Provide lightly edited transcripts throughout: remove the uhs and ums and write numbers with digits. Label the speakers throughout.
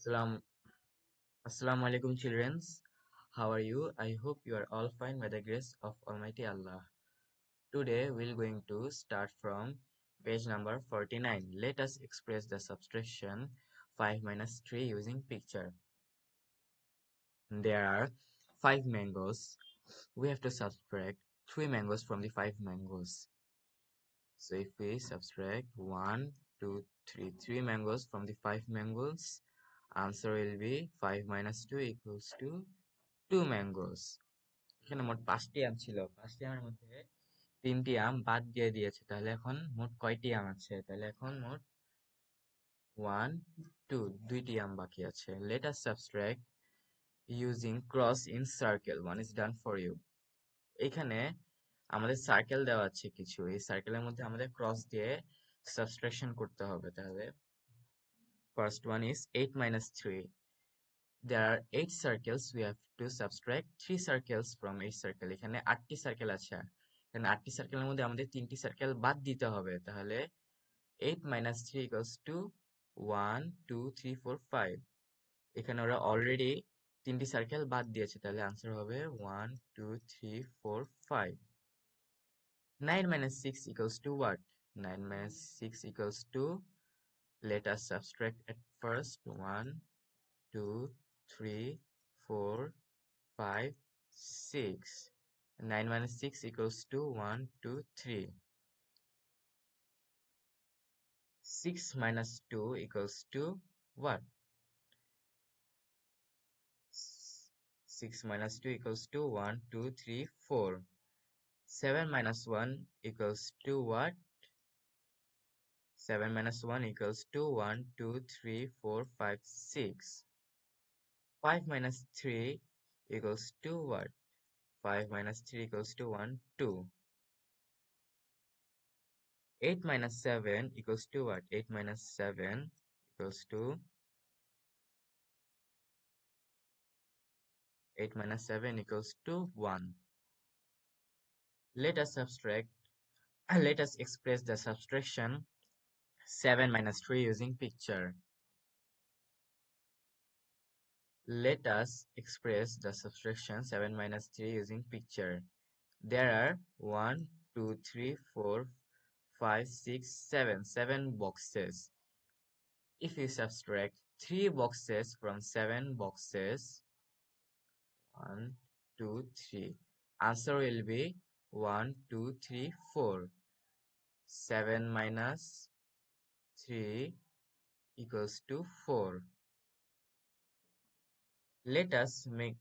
Speaker 1: Assalam, Assalamu alaikum, children. How are you? I hope you are all fine by the grace of Almighty Allah. Today we're going to start from page number 49. Let us express the subtraction 5 minus 3 using picture. There are 5 mangoes. We have to subtract 3 mangoes from the 5 mangoes. So if we subtract 1, 2, 3, 3 mangoes from the 5 mangoes, answer will be 5 minus 2 equals to 2 mangoes. এখানে মোট 5টি আম ছিল। 5টি আমের মধ্যে 3টি আম বাদ দিয়ে দিয়েছে। তাহলে এখন মোট কয়টি আম আছে? তাহলে এখন মোট 1, 2, 2টি আম বাকি আছে। Let us subtract using cross in circle. One is done for you. এখানে আমাদের সার্কেল দেওয়া আছে কিছু। এই সার্কেলের মধ্যে আমাদের ক্রস দিয়ে সাবট্রাকশন করতে হবে। তাহলে first one is 8 minus 3. There are 8 circles. We have to subtract 3 circles from each circle. এখানে 8টি সার্কেল আছে। এখানে 8টি সার্কেলের মধ্যে আমাদের 3টি সার্কেল বাদ দিতে হবে। তাহলে 8 minus 3 equals to 1, 2, 3, 4, 5. এখানে ওরা অলরেডি 3টি সার্কেল বাদ দিয়েছে। তাহলে আনসার হবে 1, 2, 3, 4, 5. 9 minus 6 equals to what? 9 minus 6 equals to, let us subtract at first, 1, 2, 3, 4, 5, 6. 9 minus 6 equals to 1, 2, 3. 6 minus 2 equals to what? 6 minus 2 equals to 1, 2, 3, 4. 7 minus 1 equals to what? 7 minus 1 equals to 1, 2, 3, 4, 5, 6. 5 minus 3 equals to what? 5 minus 3 equals to 1, 2. 8 minus 7 equals to what? 8 minus 7 equals to 8 minus 7 equals to 1. Let us subtract, let us express the subtraction 7 minus 3 using picture. Let us express the subtraction 7 minus 3 using picture. There are 1, 2, 3, 4, 5, 6, 7, 7 boxes. If you subtract 3 boxes from 7 boxes, 1, 2, 3, answer will be 1, 2, 3, 4. 7 minus 3 equals to 4. Let us make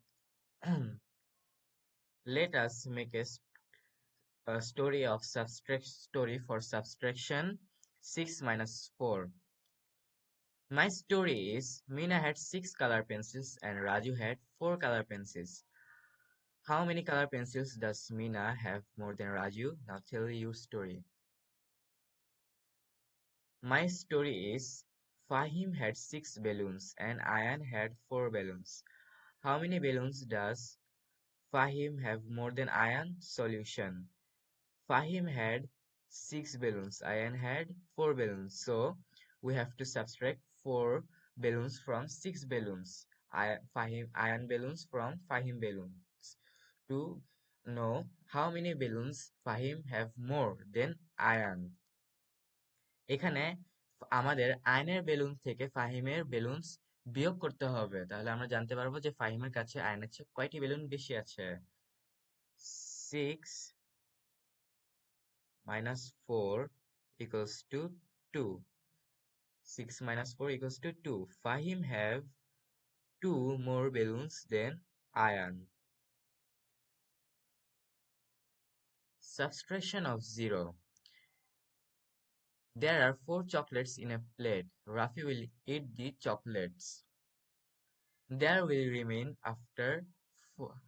Speaker 1: let us make a story for subtraction 6 minus 4. My story is Meena had 6 color pencils and Raju had 4 color pencils. How many color pencils does Meena have more than Raju? Now tell your story. My story is Fahim had 6 balloons and Ayan had 4 balloons. How many balloons does Fahim have more than Ayan? Solution. Fahim had 6 balloons. Ayan had 4 balloons. So we have to subtract 4 balloons from 6 balloons. Ayan balloons from Fahim balloons. To know how many balloons Fahim have more than Ayan. এখানে আমাদের আয়নের balloon থেকে ফাহিমের balloons বিয়োগ করতে হবে। তাহলে আমরা জানতে পারবো যে ফাহিমের কাছে আয়নের চেয়ে কয়টি বেলুন বেশি আছে। 6 minus 4 equals to 2. 6 minus 4 equals to 2. Fahim have 2 more balloons than Ayan. Subtraction of 0. There are 4 chocolates in a plate. Rafi will eat the chocolates. There will remain after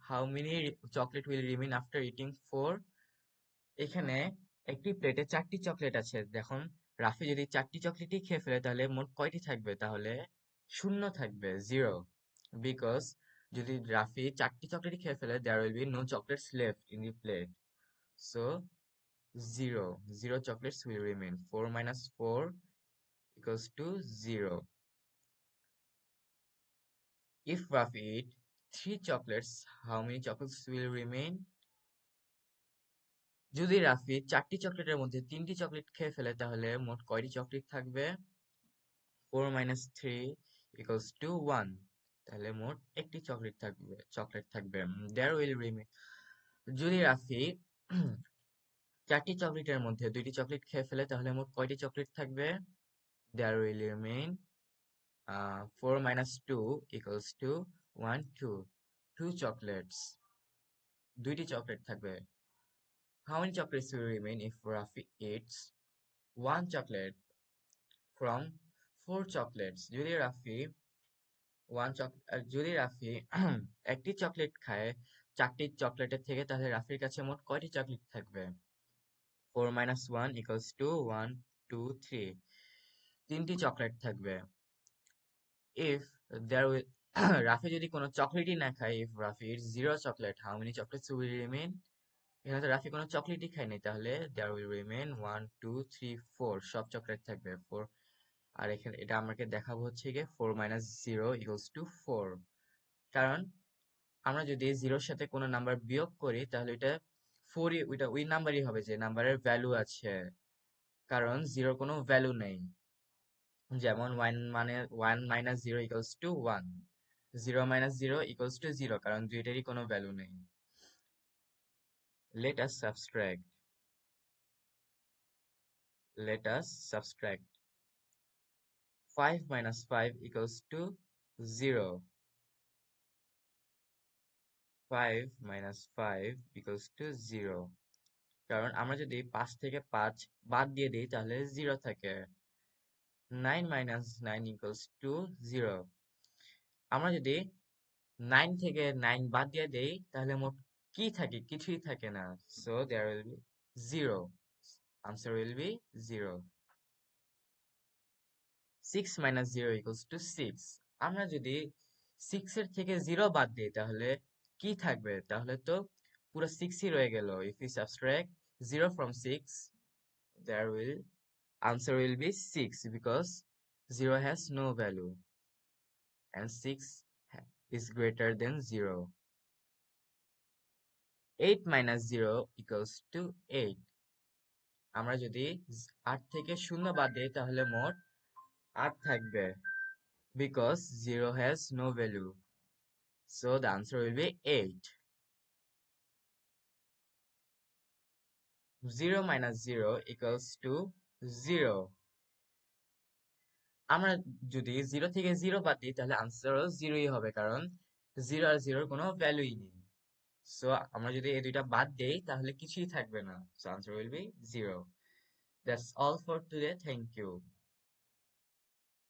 Speaker 1: how many chocolate will remain after eating 4? এখানে একটি প্লেটে 4টি chocolate আছে। দেখুন রাফি যদি 4টি চকলেটই খেয়ে ফেলে তাহলে মোট কয়টি থাকবে? তাহলে 0 থাকবে, 0, বিকজ যদি রাফি 4টি চকলেটই খেয়ে ফেলে there will be no chocolates left in the plate. So 0, 0 chocolates will remain. 4 minus 4 equals to 0. If Rafi eat 3 chocolates, how many chocolates will remain? যদি রাফি 4টি চকলেটের মধ্যে 3টি চকলেট খেয়ে ফেলে তাহলে মোট কয়টি চকলেট থাকবে? 4 minus 3 equals to 1. তাহলে মোট একটি চকলেট থাকবে। There will remain. যদি রাফি 4টি চকলেটের মধ্যে 2টি চকলেট খেয়ে ফেলে তাহলে মোট কয়টি চকলেট থাকবে? There will remain 4 minus 2 equals to 1, 2. 2 chocolates. 2টি চকলেট থাকবে। How many chocolates will remain if Rafi eats 1 chocolate from 4 chocolates? যদি রাফি একটি চকলেট খায় 4টি চকলেটের থেকে তাহলে রাফির কাছে মোট কয়টি চকলেট থাকবে? 4 minus 1 equals to 1, 2, 3. 3টি চকলেট থাকবে। If there will রাফি যদি কোনো চকলেটই না খায়, if Rafi eats 0 chocolate, how many chocolates will remain? এখানে তো রাফি কোনো চকলেটই খায়নি, তাহলে there will remain 1, 2, 3, 4. সব চকলেট থাকবে 4। আর এখানে এটা আমাকে দেখাবো হচ্ছে গিয়ে 4 minus 0 equals to 4। কারণ আমরা যদি 0-র সাথে কোনো নাম্বার বিয়োগ করি তাহলে এটা 4ই ওই নাম্বারই হবে যে নাম্বারের ভ্যালু আছে। কারণ 0-র কোনো ভ্যালু নেই। যেমন 1 minus 0 equals to 1, 0 minus 0 equals to 0, কারণ দুইটারই কোনো ভ্যালু নেই। Let us subtract 5 minus 5 equals to 0. 5 minus 5 equals to 0, কারণ আমরা যদি 5 থেকে 5 বাদ দিয়ে দিই তাহলে 0 থাকে। 9 minus 9 equals to 0. আমরা যদি 9 থেকে 9 বাদ দিয়ে দেই তাহলে মোট কি থাকে? কিছুই থাকে না। So there will be 0. Answer will be 0. 6 minus 0 equals to 6. আমরা যদি 6 এর থেকে 0 বাদ দিই তাহলে কি থাকবে? তাহলে তো পুরো 6ই রয়ে গেল। If we subtract 0 from 6, answer will be 6 because 0 has no value and 6 is greater than 0. 8 minus 0 equals to 8. আমরা যদি 8 থেকে 0 বাদ দিই তাহলে মোট 8 থাকবে because 0 has no value. So the answer will be 8. 0 minus 0 equals to 0. আমরা যদি 0 থেকে 0 বাদ দিই তাহলে আনসারও 0ই হবে, কারণ 0 আর 0-র কোনো ভ্যালুই নেই। সো আমরা যদি এই দুইটা বাদ দেই তাহলে কিছুই থাকবে না। So answer will be 0. That's all for today. Thank you.